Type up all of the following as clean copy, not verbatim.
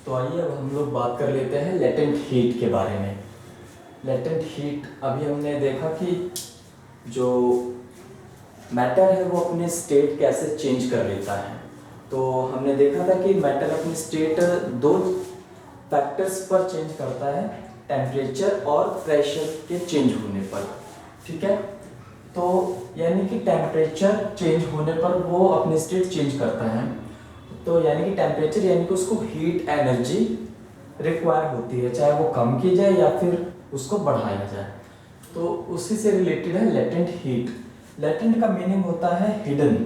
तो आइए अब हम लोग बात कर लेते हैं लेटेंट हीट के बारे में। लेटेंट हीट अभी हमने देखा कि जो मैटर है वो अपने स्टेट कैसे चेंज कर लेता है। तो हमने देखा था कि मैटर अपनी स्टेट दो फैक्टर्स पर चेंज करता है, टेम्परेचर और प्रेशर के चेंज होने पर। ठीक है, तो यानी कि टेम्परेचर चेंज होने पर वो अपनी स्टेट चेंज करता है। तो यानी कि टेम्परेचर यानी कि उसको हीट एनर्जी रिक्वायर होती है, चाहे वो कम की जाए या फिर उसको बढ़ाया जाए। तो उसी से रिलेटेड है लेटेंट हीट। लेटेंट का मीनिंग होता है हिडन,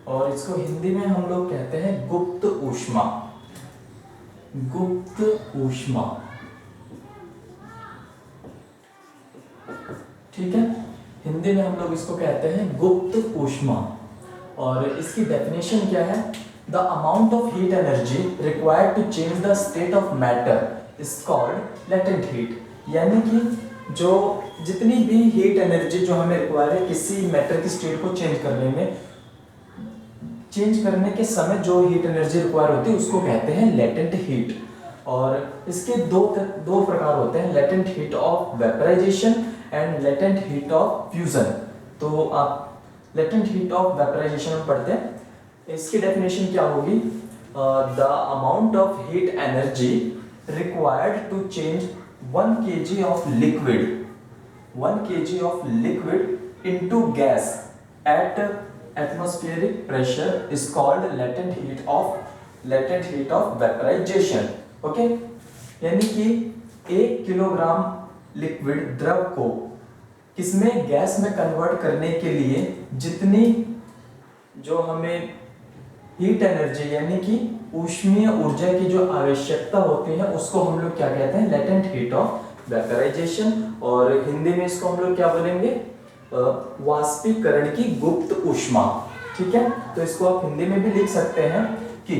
और इसको हिंदी में हम लोग कहते हैं गुप्त ऊष्मा। गुप्त ऊष्मा, ठीक है, हिंदी में हम लोग इसको कहते हैं गुप्त ऊष्मा। और इसकी डेफिनेशन क्या है? The amount of heat energy required to change the state of matter is called latent heat. यानी कि जो जितनी भी हीट एनर्जी जो हमें रिक्वायर है किसी मैटर की स्टेट को चेंज करने में, चेंज करने के समय जो हीट एनर्जी रिक्वायर होती है उसको कहते हैं लेटेंट हीट। और इसके दो प्रकार होते हैं, latent heat of vaporisation and latent heat of fusion. तो आप लेटेंट हीट ऑफ वेपराइजेशन में पढ़ते हैं। इसकी डेफिनेशन क्या होगी? The amount of heat energy required to change 1 kg of liquid 1 kg of liquid into gas at atmospheric pressure is called latent heat of vaporisation. Okay, यानी कि 1 kilogram liquid द्रव को किसमें, गैस में कन्वर्ट करने के लिए जितनी जो हमें हीट एनर्जी यानी कि ऊष्मीय ऊर्जा की जो आवश्यकता होती है उसको हम लोग क्या कहते हैं? Latent heat of vaporisation. और हिंदी में इसको हम लोग क्या बोलेंगे? वाष्पीकरण की गुप्त ऊष्मा। ठीक है, तो इसको आप हिंदी में भी लिख सकते हैं कि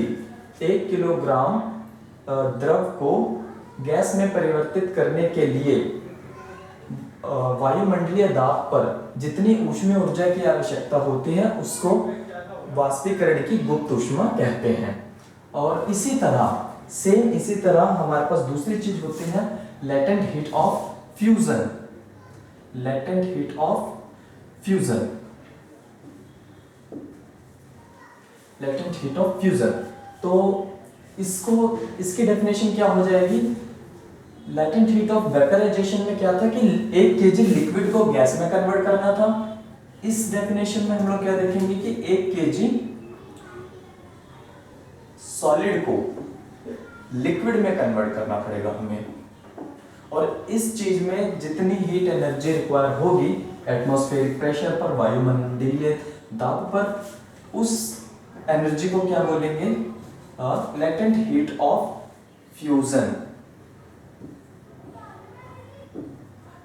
1 किलोग्राम द्रव को गैस में परिवर्तित करने के लिए वायुमंडलीय दाब पर जितनी ऊष्मीय ऊर्जा की आवश्यकता होती है उसको वाष्पीकरण की गुप्त ऊष्मा कहते हैं। और इसी तरह हमारे पास दूसरी चीज होती है latent heat of fusion. Latent heat of fusion, latent heat of fusion. तो इसकी डेफिनेशन क्या हो जाएगी? लेटेंट हीट ऑफ वेपराइजेशन में क्या था कि 1 kg लिक्विड को गैस में कन्वर्ट करना था। इस डेफिनेशन में हम लोग क्या देखेंगे कि 1 kg सॉलिड को लिक्विड में कन्वर्ट करना पड़ेगा हमें। और इस चीज में जितनी हीट एनर्जी रिक्वायर होगी एटमॉस्फेरिक प्रेशर पर, वायुमंडलीय दाब पर, उस एनर्जी को क्या बोलेंगे? Latent heat of fusion.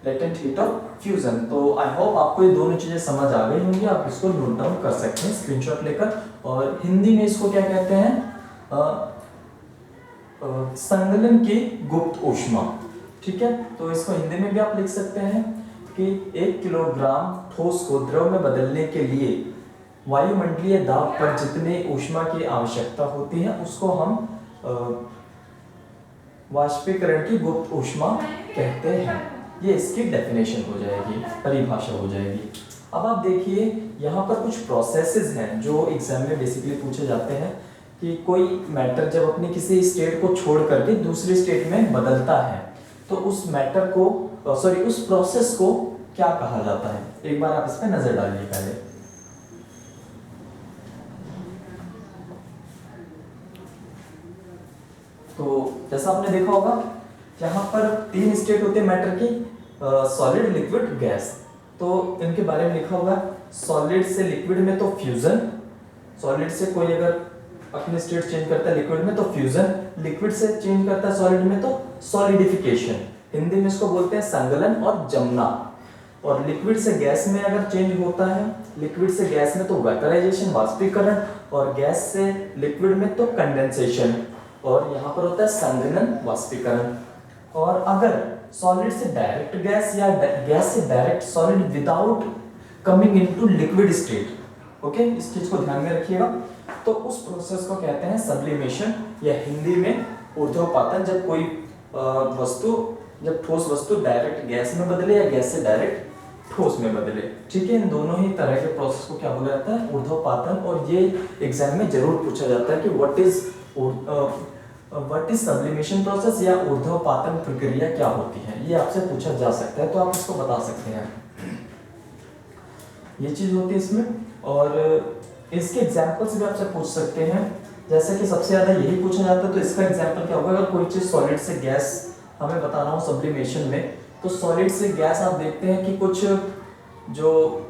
Latent heat of fusion. तो आई होप आपको ये दोनों चीजें समझ आ गई होंगी। आप इसको नोट डाउन कर सकते हैं स्क्रीनशॉट लेकर। और हिंदी में इसको क्या कहते हैं? संगलन की गुप्त ऊष्मा। ठीक है, तो इसको हिंदी में भी आप लिख सकते हैं कि 1 किलोग्राम ठोस को द्रव में बदलने के लिए वायुमंडलीय दाब पर जितने ऊष्मा की आवश्यकता होती है उसको हम वाष्पीकरण की गुप्त ऊष्मा कहते हैं। ये इसकी डेफिनेशन हो जाएगी, परिभाषा हो जाएगी। अब आप देखिए यहाँ पर कुछ प्रोसेसेस हैं जो एग्जाम में बेसिकली पूछे जाते हैं कि कोई मैटर जब अपनी किसी स्टेट को छोड़ करके दूसरी स्टेट में बदलता है तो उस मैटर को उस प्रोसेस को क्या कहा जाता है? एक बार आप इस पर नजर डालिए पहले। तो जैसा आपने देखा होगा यहाँ पर 3 स्टेट होते हैं मैटर की, सॉलिड, लिक्विड, गैस। तो इनके बारे में लिखा होगा सॉलिड से लिक्विड में तो फ्यूजन, सॉलिड से कोई अगर अपने स्टेट चेंज करता है लिक्विड में तो फ्यूजन, लिक्विड से चेंज करता है सॉलिड में तो सॉलिडिफिकेशन। हिंदी में इसको बोलते हैं संगलन और जमना। और लिक्विड से गैस में अगर चेंज होता है, लिक्विड से गैस में तो वेपराइजेशन, वाष्पीकरण, और गैस से लिक्विड में तो कंडेंसेशन। और यहाँ पर होता है संघनन, वाष्पीकरण। और अगर सॉलिड से डायरेक्ट गैस या गैस से direct solid without coming into liquid state, okay, इस चीज को ध्यान में रखिएगा। तो उस प्रोसेस को कहते हैं सब्लिमेशन, या हिंदी में ऊर्ध्वपातन जब कोई वस्तु, जब ठोस वस्तु डायरेक्ट गैस में बदले या गैस से डायरेक्ट ठोस में बदले। ठीक है, इन दोनों ही तरह के प्रोसेस को क्या बोला जाता है, ऊर्ध्वपातन। और ये एग्जाम में जरूर पूछा जाता है कि व्हाट इज सब्लिमेशन प्रोसेस या ऊर्ध्वपातन प्रक्रिया क्या होती है, ये आपसे पूछा जा सकता है, तो आप इसको बता सकते हैं। ये चीज होती है इसमें। और इसके एग्जाम्पल्स भी आपसे पूछ सकते हैं, जैसे कि सबसे ज्यादा यही पूछा जाता है, तो इसका एग्जाम्पल क्या होगा, अगर कोई चीज सॉलिड से गैस हमें बताना हो सब्लिमेशन में, तो सॉलिड से गैस आप देखते हैं कि कुछ जो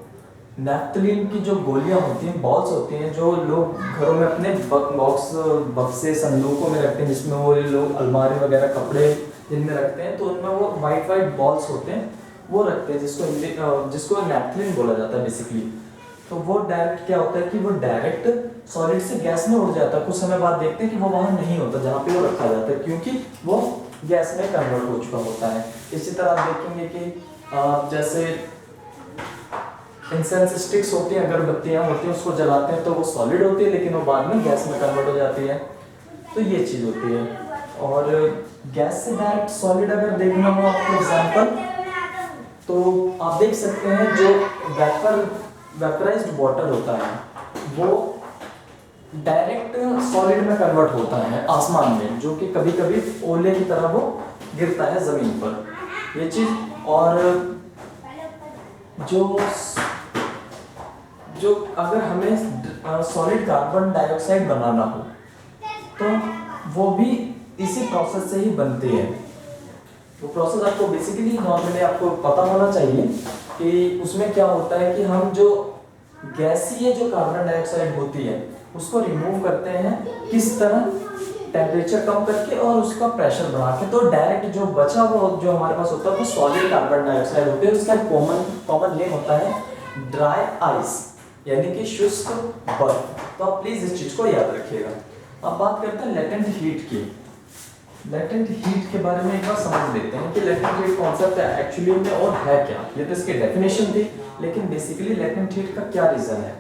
नैफ्थलीन की जो गोलियां होती हैं, बॉल्स होती हैं, जो लोग घरों में अपने बॉक्स बक्से संदूकों में रखते हैं, जिसमें वो लोग अलमारी वगैरह कपड़े जिनमें रखते हैं, तो उनमें वो वाइट वाइट बॉल्स होते हैं, वो रखते हैं, जिसको नैफ्थलीन बोला जाता है बेसिकली। तो वो डायरेक्ट क्या होता है कि वो डायरेक्ट सॉलिड से गैस में उड़ जाता है, कुछ समय बाद देखते हैं कि वो वहां नहीं होता जहाँ पे वो रखा जाता है, क्योंकि वो गैस में कन्वर्ट हो चुका होता है। इसी तरह आप देखेंगे कि जैसे इंसेंस स्टिक्स होती हैं, अगरबत्तियां होती हैं, उसको जलाते हैं तो वो सॉलिड होती है, लेकिन वो बाद में गैस में कन्वर्ट हो जाती है। तो ये चीज होती है। और गैस से डायरेक्ट सॉलिड अगर देखना हो आपको एग्जांपल, तो आप देख सकते हैं जो वेपराइज्ड वाटर होता है वो डायरेक्ट सॉलिड में कन्वर्ट होता है आसमान में, जो कि कभी कभी ओले की तरह वो गिरता है जमीन पर, ये चीज। और जो अगर हमें सॉलिड कार्बन डाइऑक्साइड बनाना हो तो वो भी इसी प्रोसेस से ही बनते हैं। वो प्रोसेस आपको बेसिकली नॉर्मली आपको पता होना चाहिए कि उसमें क्या होता है कि हम जो गैसीय जो कार्बन डाइऑक्साइड होती है उसको रिमूव करते हैं, किस तरह, टेम्परेचर कम करके और उसका प्रेशर बढ़ा के, तो डायरेक्ट जो बचा वो जो हमारे पास होता है वो सॉलिड कार्बन डाइऑक्साइड होती है। उसका कॉमन नेम होता है ड्राई आइस, यानी कि शुष्क बर्फ। तो आप प्लीज इस चीज को याद रखिएगा। अब बात करते हैं लेटेंट हीट की। लेटेंट हीट के बारे में एक बार समझ लेते हैं कि लेटेंट हीट कॉन्सेप्ट है एक्चुअली में और है क्या। ये तो इसकी डेफिनेशन थी, लेकिन बेसिकली लेटेंट हीट का क्या रीजन है,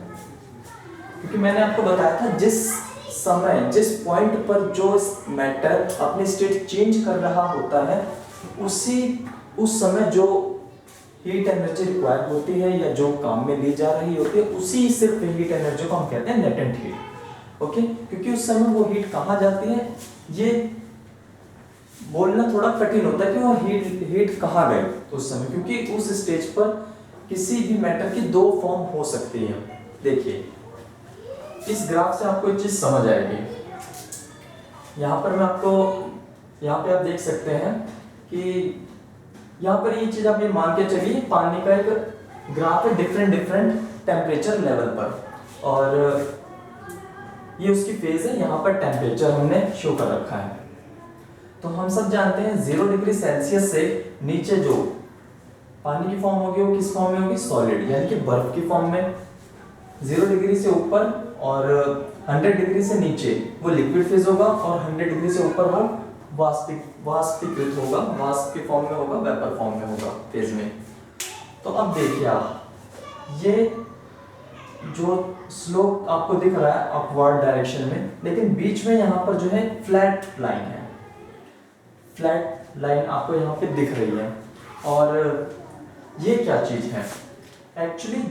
क्योंकि मैंने आपको बताया था जिस समय जिस पॉइंट पर जो मैटर अपनी स्टेट चेंज कर रहा होता है उस समय जो हीट एनर्जी रिक्वायर्ड होती है या जो काम में ली जा रही होती है, उसी सिर्फ हीट एनर्जी को हम कहते हैं लेटेंट हीट। ओके, क्योंकि उस समय वो हीट कहाँ जाती है ये बोलना थोड़ा कठिन होता है कि वो हीट कहाँ गई उस समय, क्योंकि उस स्टेज पर किसी भी मैटर की दो फॉर्म हो सकती है। देखिए इस ग्राफ से आपको एक चीज समझ आएगी। यहाँ पर मैं आपको, यहाँ पे आप देख सकते हैं कि यहाँ पर ये चीज आप ये मान के चलिए पानी का एक ग्राफ है डिफरेंट टेम्परेचर लेवल पर, और ये उसकी फेज है, यहाँ पर टेम्परेचर हमने शो कर रखा है। तो हम सब जानते हैं 0 डिग्री सेल्सियस से नीचे जो पानी की फॉर्म होगी वो किस फॉर्म में होगी, सॉलिड, यानी कि बर्फ की फॉर्म में। 0 डिग्री से ऊपर और 100 डिग्री से नीचे वो लिक्विड फेज होगा, और 100 डिग्री से ऊपर वो वाष्पीकृत होगा, वाष्प के फॉर्म में होगा, वेपर फॉर्म में होगा फेज में। तो अब देखिए आप ये जो स्लोप आपको दिख रहा है अपवर्ड डायरेक्शन में, लेकिन बीच में यहाँ पर जो है फ्लैट लाइन है, फ्लैट लाइन आपको यहाँ पे दिख रही है। और ये क्या चीज है, एक्चुअली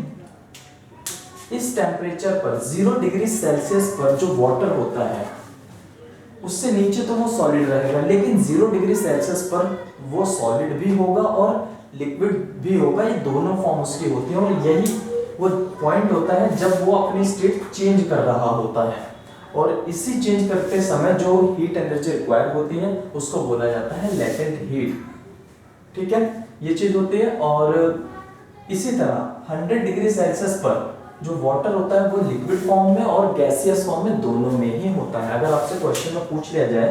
इस टेम्परेचर पर 0 डिग्री सेल्सियस पर जो वाटर होता है उससे नीचे तो वो सॉलिड रहेगा, लेकिन 0 डिग्री सेल्सियस पर वो सॉलिड भी होगा और लिक्विड भी होगा, ये दोनों फॉर्म उसकी होती है। और यही वो पॉइंट होता है जब वो अपनी स्टेट चेंज कर रहा होता है, और इसी चेंज करते समय जो हीट एनर्जी रिक्वायर होती है उसको बोला जाता है लेटेंट हीट। ठीक है, ये चीज होती है। और इसी तरह 100 डिग्री सेल्सियस पर जो वाटर होता है वो लिक्विड फॉर्म में और गैसियस फॉर्म में दोनों में ही होता है। अगर आपसे क्वेश्चन में पूछ लिया जाए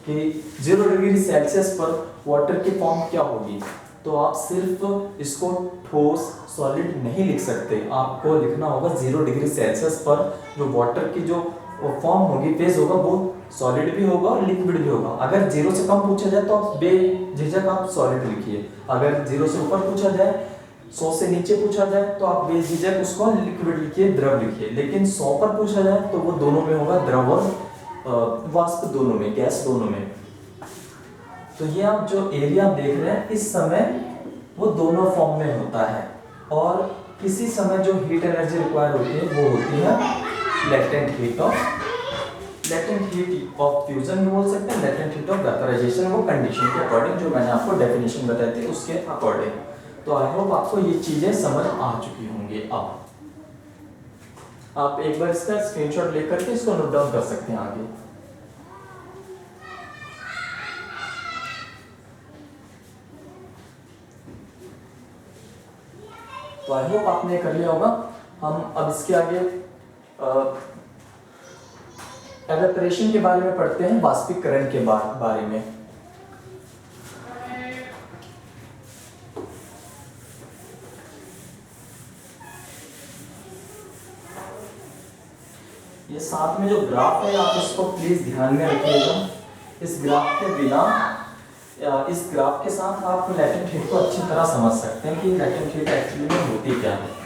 कि 0 डिग्री सेल्सियस पर वाटर की फॉर्म क्या होगी, तो आप सिर्फ इसको ठोस सॉलिड नहीं लिख सकते, आपको लिखना होगा 0 डिग्री सेल्सियस पर जो वाटर की जो फॉर्म होगी, फेज होगा, वो सॉलिड भी होगा और लिक्विड भी होगा। अगर 0 से कम पूछा जाए तो आप बेझिझक आप सॉलिड लिखिए, अगर 0 से ऊपर पूछा जाए, 100 से नीचे पूछा जाए तो आप बेझिझक उसको लिक्विड लिखिए, द्रव लिखिए। लेकिन 100 पर पूछा जाए तो वो दोनों में होगा, द्रव और वाष्प दोनों में, गैस दोनों में। तो ये आप जो एरिया देख रहे हैं इस समय वो दोनों फॉर्म में होता है, और किसी समय जो हीट एनर्जी रिक्वायर होती है वो होती है लेटेंट हीट ऑफ फ्यूजन भी बोल सकते हैं, लेटेंट हीट ऑफ वेपराइजेशन, वो कंडीशन के अकॉर्डिंग जो मैंने आपको डेफिनेशन बताई थी उसके अकॉर्डिंग। तो आई होप आपको ये चीजें समझ आ चुकी होंगी। अब आप एक बार इसका स्क्रीनशॉट लेकर के इसको नोट डाउन कर सकते हैं आगे। तो आई होप आपने कर लिया होगा। हम अब इसके आगे एवेपोरेशन के बारे में पढ़ते हैं, वाष्पीकरण के बारे में। ये साथ में जो ग्राफ है आप इसको प्लीज ध्यान में रखिएगा। इस ग्राफ के बिना इस ग्राफ के साथ आप लेटेंट हीट को अच्छी तरह समझ सकते हैं कि लेटेंट हीट एक्चुअली में होती क्या है।